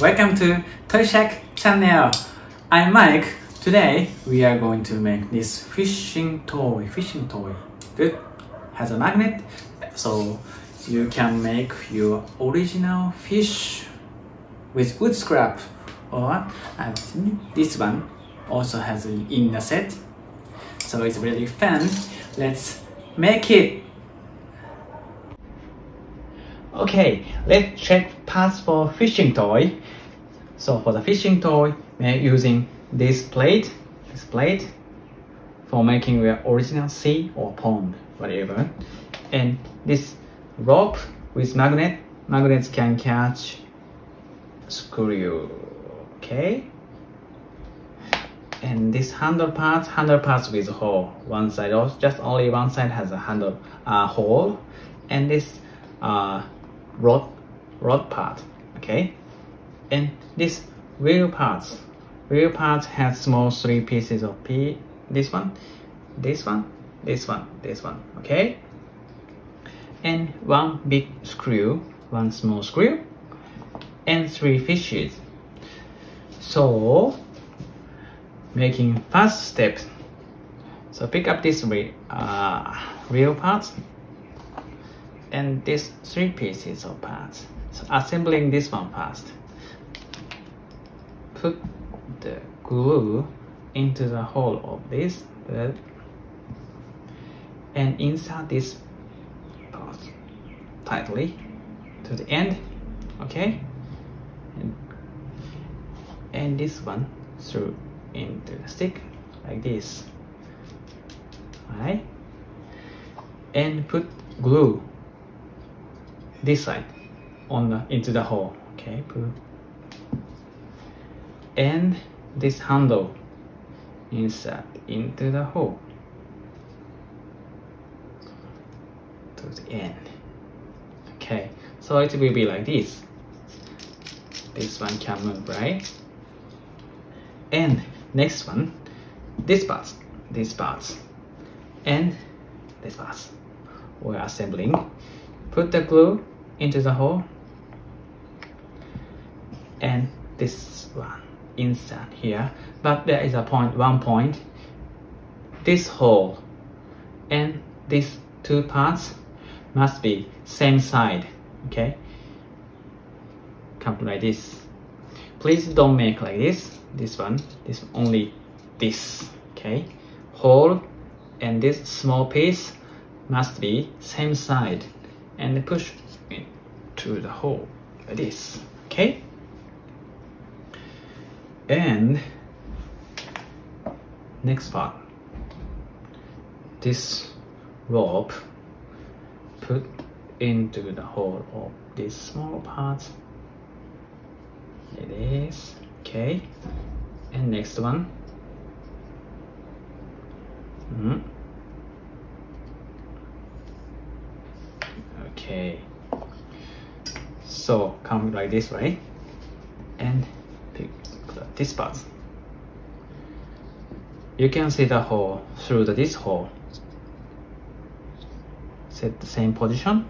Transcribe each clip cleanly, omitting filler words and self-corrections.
Welcome to Toy Shack channel. I'm Mike. Today we are going to make this fishing toy. Good. Has a magnet, so you can make your original fish with wood scrap. Or this one also has an inner set, so it's really fun. Let's make it. Okay, let's check parts for fishing toy. So for the fishing toy, we're using this plate for making your original sea or pond, whatever. And this rope with magnets can catch screw, okay? And this handle parts with hole. One side, just only one side has a handle hole, and this rod part, okay? And this wheel parts has small 3 pieces of this one, okay? And one big screw, one small screw, and 3 fishes. So making first step, so pick up this wheel parts and these 3 pieces of parts. So assembling this one first. Put the glue into the hole of this and insert this part tightly to the end, okay? And this one through into the stick like this, right? And put glue this side on into the hole, okay? And this handle insert into the hole to the end, okay? So it will be like this. This one can move, right? And next one, these parts, and these parts we're assembling. Put the glue into the hole, and this one insert here. But there is one point. This hole and these 2 parts must be same side, okay? Come like this. Please don't make like this. This only this, okay? Hole and this small piece must be same side, and push into the hole like this, okay? And next part, this rope put into the hole of this small part. It is, okay? And next one, okay. So come like this, right? And pick this part. You can see the hole through this hole. Set the same position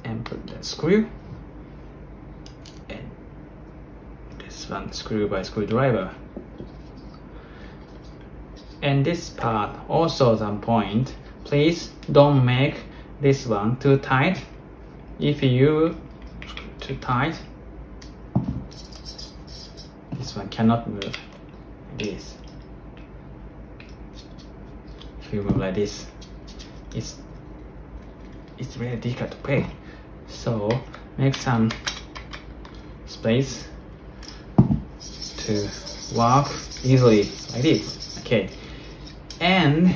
and put the screw, and this one screw by screwdriver. And this part also some point. Please don't make this one too tight. If you too tight, this one cannot move like this. If you move like this, it's really difficult to play. So make some space to walk easily like this, okay? And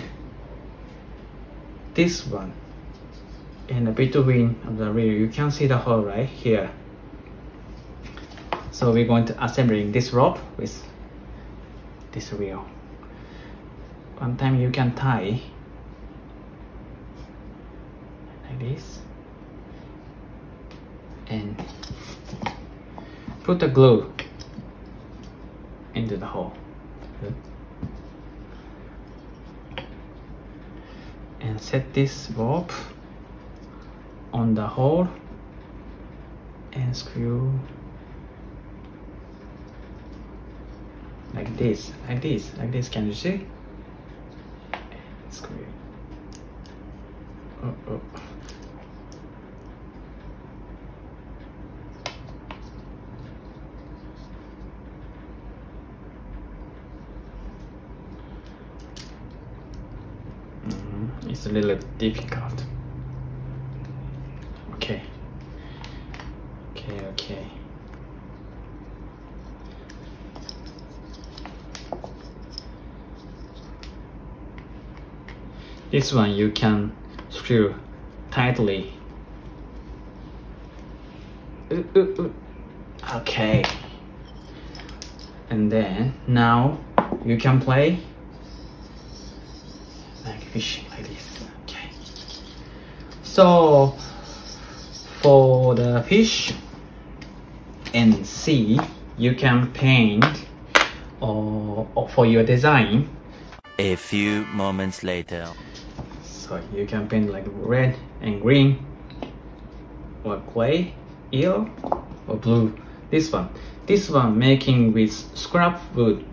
this one in the between of the reel, you can see the hole right here. So we're going to assembling this rope with this reel. One time you can tie like this and put the glue into the hole. Good. And set this rope on the hole and screw like this, like this, like this. Can you see? It's great. Oh. It's a little difficult. Okay. This one you can screw tightly. Okay. And then now you can play like fishing like this. Okay. So for the fish and sea, you can paint or for your design. A few moments later. So you can paint like red and green, or clay, yellow, or blue. This one making with scrap wood.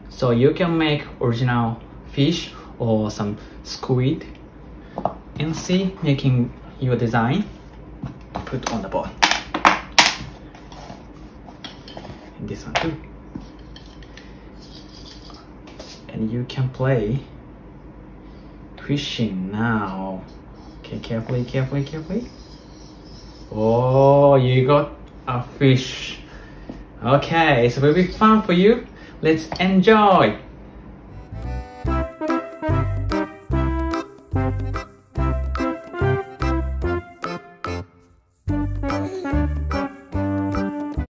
So you can make original fish or some squid and see making your design, put on the board. And this one too. And you can play fishing now. Okay, carefully. Oh, you got a fish. Okay, so it will be fun for you. Let's enjoy.